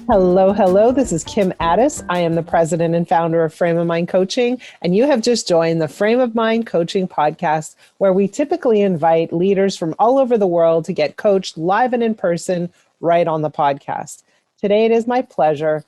Hello, hello. This is Kim Addis. I am the president and founder of Frame of Mind Coaching, and you have just joined the Frame of Mind Coaching podcast, where we typically invite leaders from all over the world to get coached live and in person right on the podcast. Today, it is my pleasure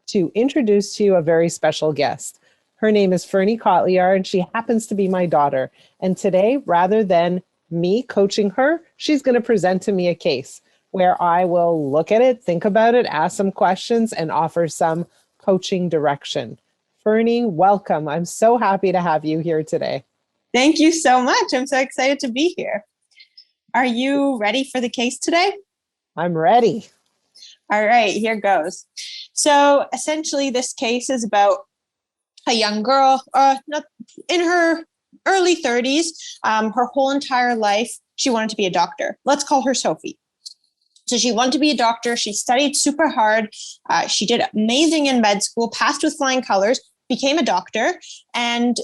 to introduce to you a very special guest. Her name is Ferne, and she happens to be my daughter. And today, rather than me coaching her, she's going to present to me a case where I will look at it, think about it, ask some questions, and offer some coaching direction. Ferne, welcome. I'm so happy to have you here today. Thank you so much. I'm so excited to be here. Are you ready for the case today? I'm ready. All right, here goes. So essentially, this case is about a young girl in her early 30s. Her whole entire life, she wanted to be a doctor. Let's call her Sophie. So she wanted to be a doctor. She studied super hard. She did amazing in med school, passed with flying colors, became a doctor, and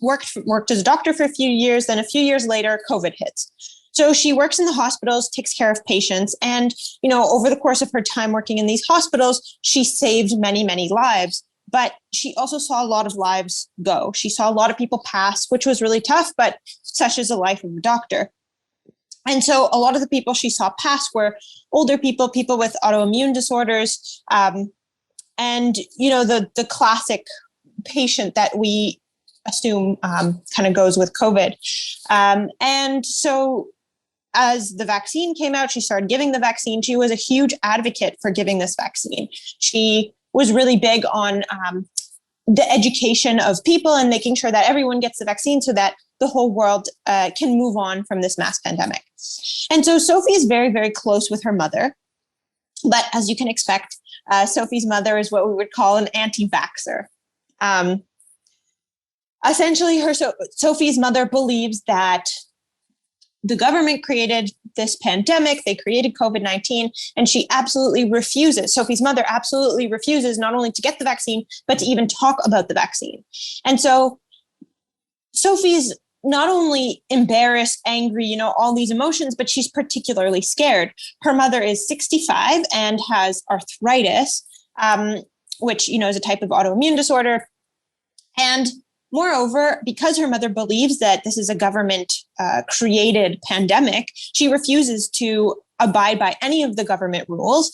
worked as a doctor for a few years. Then a few years later, COVID hits. So she works in the hospitals, takes care of patients. And, over the course of her time working in these hospitals, she saved many, many lives. But she also saw a lot of lives go. She saw a lot of people pass, which was really tough, but such is the life of a doctor. And so a lot of the people she saw pass were older people, people with autoimmune disorders, and, the classic patient that we assume kind of goes with COVID. And so as the vaccine came out, she started giving the vaccine. She was a huge advocate for giving this vaccine. She was really big on the education of people and making sure that everyone gets the vaccine so that the whole world can move on from this mass pandemic. And so Sophie is very, very close with her mother. But as you can expect, Sophie's mother is what we would call an anti-vaxxer. Essentially, Sophie's mother believes that the government created this pandemic, they created COVID-19, and she absolutely refuses, Sophie's mother absolutely refuses not only to get the vaccine, but to even talk about the vaccine. And so Sophie's not only embarrassed, angry, all these emotions, but she's particularly scared. Her mother is 65 and has arthritis, which, is a type of autoimmune disorder. And moreover, because her mother believes that this is a government created pandemic, she refuses to abide by any of the government rules.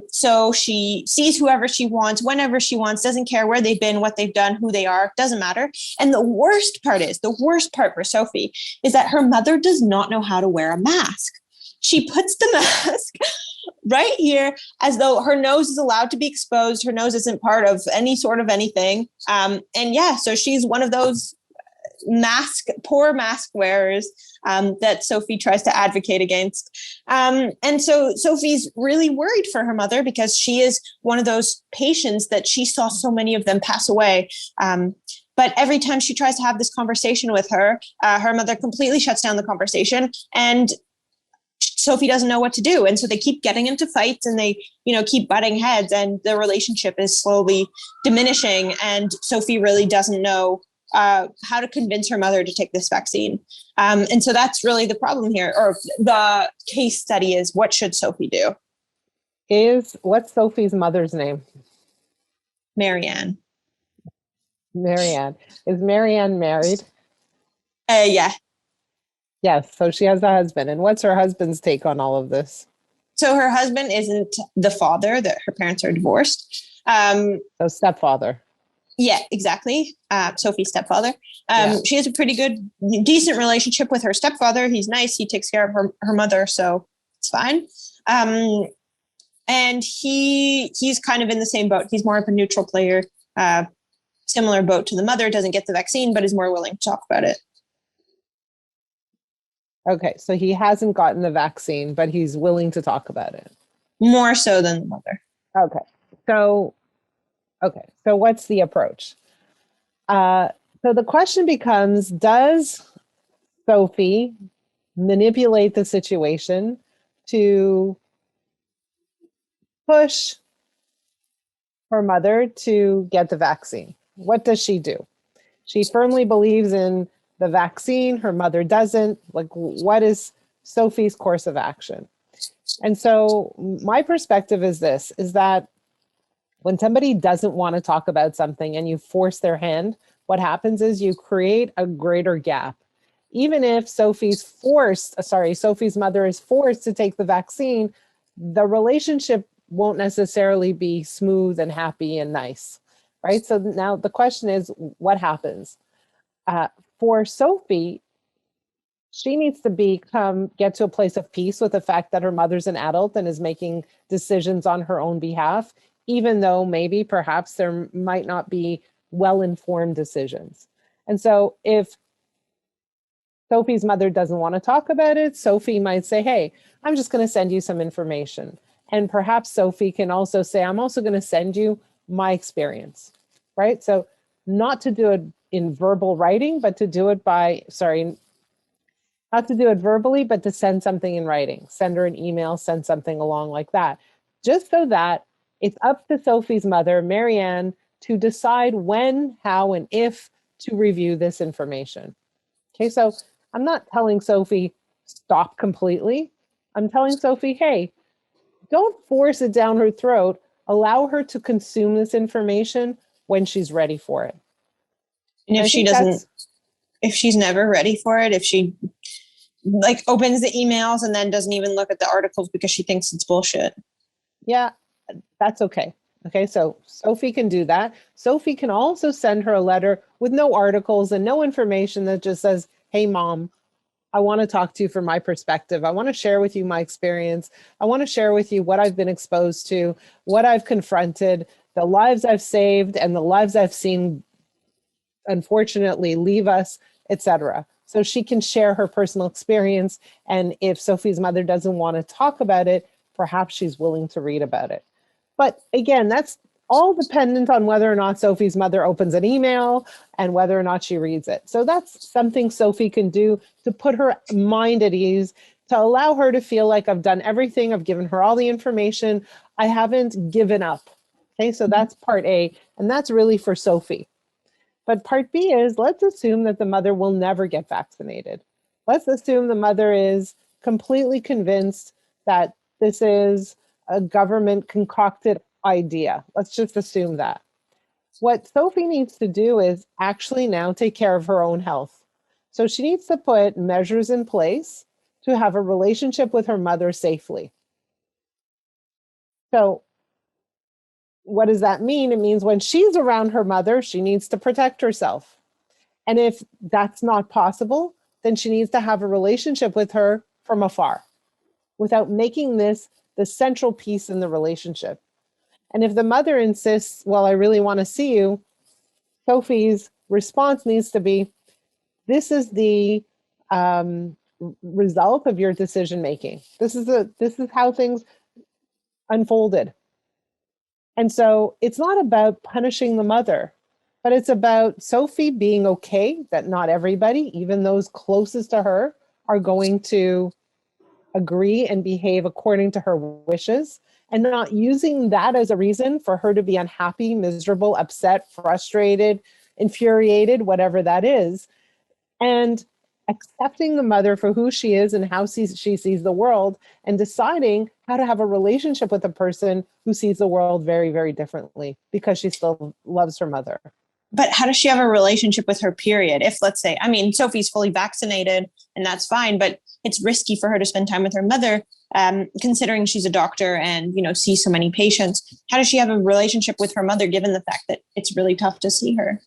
So she sees whoever she wants, whenever she wants, doesn't care where they've been, what they've done, who they are, doesn't matter. And the worst part for Sophie is that her mother does not know how to wear a mask. She puts the mask right here as though her nose is allowed to be exposed. Her nose isn't part of any sort of anything. So she's one of those poor mask wearers that Sophie tries to advocate against. And so Sophie's really worried for her mother because she is one of those patients that she saw so many of them pass away. But every time she tries to have this conversation with her, her mother completely shuts down the conversation, and Sophie doesn't know what to do. And so they keep getting into fights and they, keep butting heads, and the relationship is slowly diminishing. And Sophie really doesn't know how to convince her mother to take this vaccine. And so that's really the problem here, or the case study is, what should Sophie do? What's Sophie's mother's name? Marianne. Marianne. Is Marianne married? Yeah. Yes. So she has a husband. And what's her husband's take on all of this? So her husband isn't the father, that her parents are divorced. So stepfather. Yeah, exactly. Sophie's stepfather. She has a pretty good, decent relationship with her stepfather. He's nice. He takes care of her mother, so it's fine. And he's kind of in the same boat. He's more of a neutral player, similar boat to the mother, doesn't get the vaccine, but is more willing to talk about it. Okay, so he hasn't gotten the vaccine, but he's willing to talk about it. More so than the mother. Okay, so what's the approach? So the question becomes, does Sophie manipulate the situation to push her mother to get the vaccine? What does she do? She firmly believes in the vaccine. Her mother doesn't. Like, what is Sophie's course of action? And so my perspective is this, is that when somebody doesn't want to talk about something and you force their hand, what happens is you create a greater gap. Even if Sophie's mother is forced to take the vaccine, the relationship won't necessarily be smooth and happy and nice, right? So now the question is, what happens? Uh, for Sophie, she needs to get to a place of peace with the fact that her mother's an adult and is making decisions on her own behalf, even though maybe perhaps there might not be well-informed decisions. And so if Sophie's mother doesn't want to talk about it, Sophie might say, hey, I'm just going to send you some information. And perhaps Sophie can also say, I'm also going to send you my experience, right? So not to do it in verbal writing, but to do it not to do it verbally, but to send something in writing, send her an email, send something along like that, just so that it's up to Sophie's mother, Marianne, to decide when, how, and if to review this information. Okay, so I'm not telling Sophie, stop completely. I'm telling Sophie, hey, don't force it down her throat. Allow her to consume this information when she's ready for it. And if if she's never ready for it, if she like opens the emails and then doesn't even look at the articles because she thinks it's bullshit. Yeah, that's okay. Okay, so Sophie can do that. Sophie can also send her a letter with no articles and no information that just says, hey, mom, I want to talk to you from my perspective. I want to share with you my experience. I want to share with you what I've been exposed to, what I've confronted, the lives I've saved, and the lives I've seen, unfortunately, leave us, etc. So she can share her personal experience. And if Sophie's mother doesn't want to talk about it, perhaps she's willing to read about it. But again, that's all dependent on whether or not Sophie's mother opens an email and whether or not she reads it. So that's something Sophie can do to put her mind at ease, to allow her to feel like I've done everything, I've given her all the information, I haven't given up. Okay, so that's part A, and that's really for Sophie. But part B is, let's assume that the mother will never get vaccinated. Let's assume the mother is completely convinced that this is a government concocted idea. Let's just assume that. What Sophie needs to do is actually now take care of her own health. So she needs to put measures in place to have a relationship with her mother safely. So what does that mean? It means when she's around her mother, she needs to protect herself. And if that's not possible, then she needs to have a relationship with her from afar without making this the central piece in the relationship. And if the mother insists, well, I really want to see you, Sophie's response needs to be, this is the result of your decision making. This is how things unfolded. And so it's not about punishing the mother, but it's about Sophie being okay that not everybody, even those closest to her, are going to agree and behave according to her wishes, and not using that as a reason for her to be unhappy, miserable, upset, frustrated, infuriated, whatever that is, and accepting the mother for who she is and how she sees the world, and deciding how to have a relationship with a person who sees the world very, very differently because she still loves her mother. But how does she have a relationship with her period? If, let's say, I mean, Sophie's fully vaccinated and that's fine, but it's risky for her to spend time with her mother, considering she's a doctor and, sees so many patients. How does she have a relationship with her mother, given the fact that it's really tough to see her?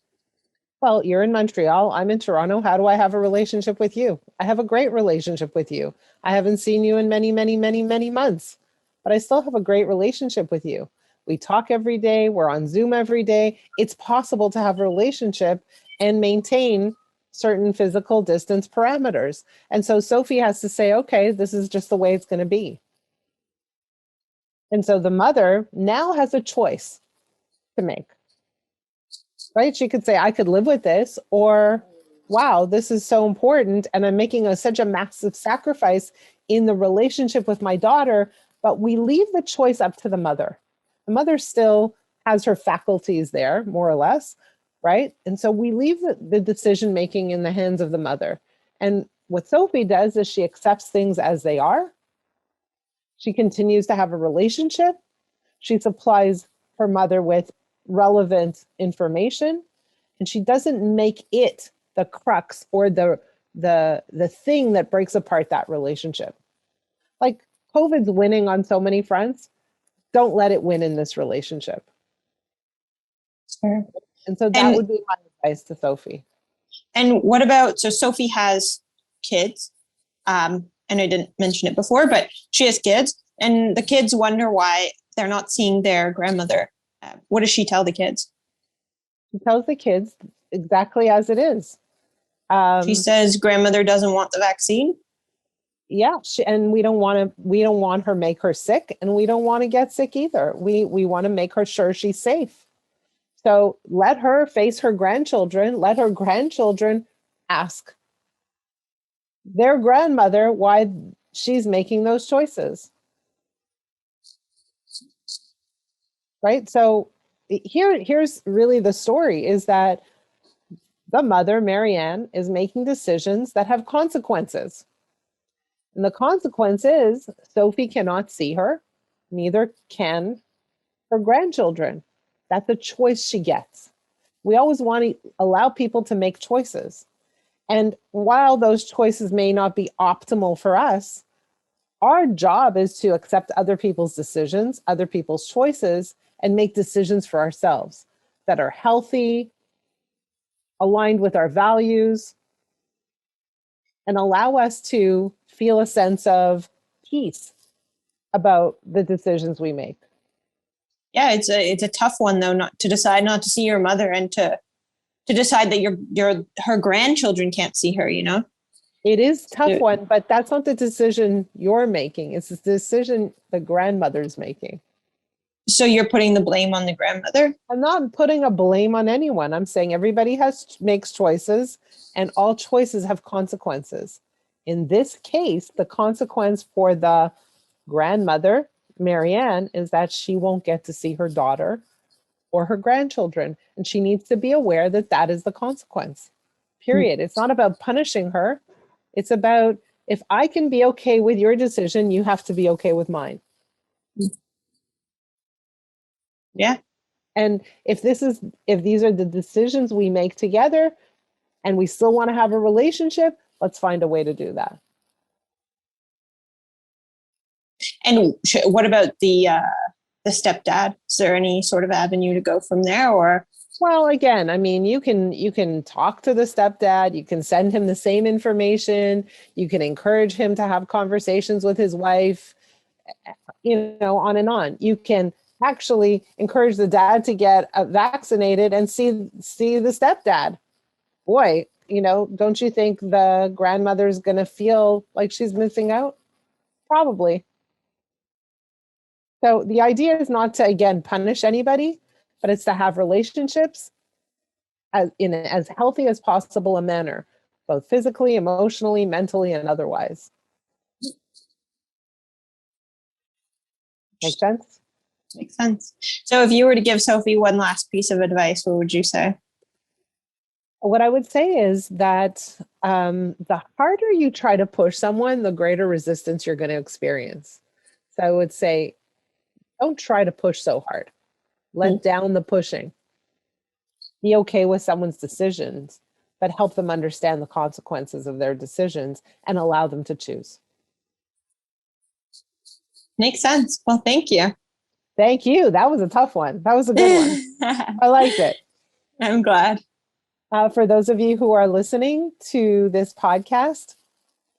Well, you're in Montreal. I'm in Toronto. How do I have a relationship with you? I have a great relationship with you. I haven't seen you in many, many, many, many months, but I still have a great relationship with you. We talk every day. We're on Zoom every day. It's possible to have a relationship and maintain certain physical distance parameters. And so Sophie has to say, okay, this is just the way it's going to be. And so the mother now has a choice to make. Right? She could say, I could live with this, or, wow, this is so important. And I'm making such a massive sacrifice in the relationship with my daughter, but we leave the choice up to the mother. The mother still has her faculties there, more or less, right? And so we leave the decision-making in the hands of the mother. And what Sophie does is she accepts things as they are. She continues to have a relationship. She supplies her mother with relevant information, and she doesn't make it the crux or the thing that breaks apart that relationship. Like COVID's winning on so many fronts. Don't let it win in this relationship. Sure. And so that would be my advice to Sophie. And what about, so Sophie has kids, and I didn't mention it before, but she has kids, and the kids wonder why they're not seeing their grandmother. What does she tell the kids? She tells the kids exactly as it is. She says grandmother doesn't want the vaccine. Yeah, and we don't want her make her sick, and we don't want to get sick either. We want to make her sure she's safe. So let her face her grandchildren. Let her grandchildren ask their grandmother why she's making those choices. Right? So here's really the story, is that the mother, Marianne, is making decisions that have consequences. And the consequence is Sophie cannot see her, neither can her grandchildren. That's a choice she gets. We always want to allow people to make choices. And while those choices may not be optimal for us, our job is to accept other people's decisions, other people's choices, and make decisions for ourselves that are healthy, aligned with our values, and allow us to feel a sense of peace about the decisions we make. Yeah, it's a tough one though, not to decide not to see your mother, and to decide that her grandchildren can't see her, you know? It is a tough one, but that's not the decision you're making. It's the decision the grandmother's making. So you're putting the blame on the grandmother? I'm not putting a blame on anyone. I'm saying everybody makes choices, and all choices have consequences. In this case, the consequence for the grandmother, Marianne, is that she won't get to see her daughter or her grandchildren. And she needs to be aware that that is the consequence, period. It's not about punishing her. It's about, if I can be okay with your decision, you have to be okay with mine. Yeah. And if these are the decisions we make together and we still want to have a relationship, let's find a way to do that. And what about the stepdad? Is there any sort of avenue to go from there, or? Well, again, I mean, you can talk to the stepdad, you can send him the same information, you can encourage him to have conversations with his wife, on and on. You can actually encourage the dad to get vaccinated and see the stepdad. Boy, don't you think the grandmother's going to feel like she's missing out? Probably. So the idea is not to, again, punish anybody, but it's to have relationships in as healthy as possible a manner, both physically, emotionally, mentally, and otherwise. Make sense? Makes sense. So if you were to give Sophie one last piece of advice, what would you say? What I would say is that the harder you try to push someone, the greater resistance you're going to experience. So I would say, don't try to push so hard. Let down the pushing. Be okay with someone's decisions, but help them understand the consequences of their decisions and allow them to choose. Makes sense. Well, thank you. Thank you. That was a tough one. That was a good one. I liked it. I'm glad. For those of you who are listening to this podcast,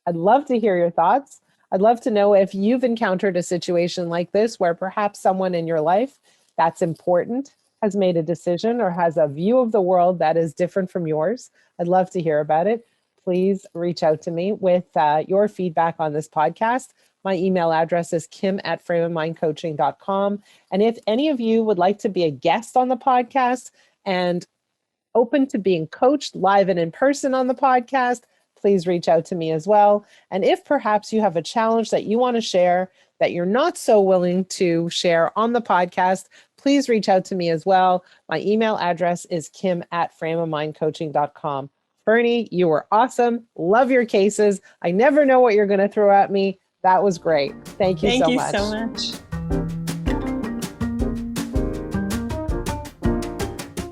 I'd love to hear your thoughts. I'd love to know if you've encountered a situation like this where perhaps someone in your life that's important has made a decision or has a view of the world that is different from yours. I'd love to hear about it. Please reach out to me with your feedback on this podcast. My email address is kim@frameofmindcoaching.com. And if any of you would like to be a guest on the podcast and open to being coached live and in person on the podcast, please reach out to me as well. And if perhaps you have a challenge that you want to share that you're not so willing to share on the podcast, please reach out to me as well. My email address is kim@frameofmindcoaching.com. Ferne, you were awesome. Love your cases. I never know what you're going to throw at me. That was great. Thank you Thank so you much. so much.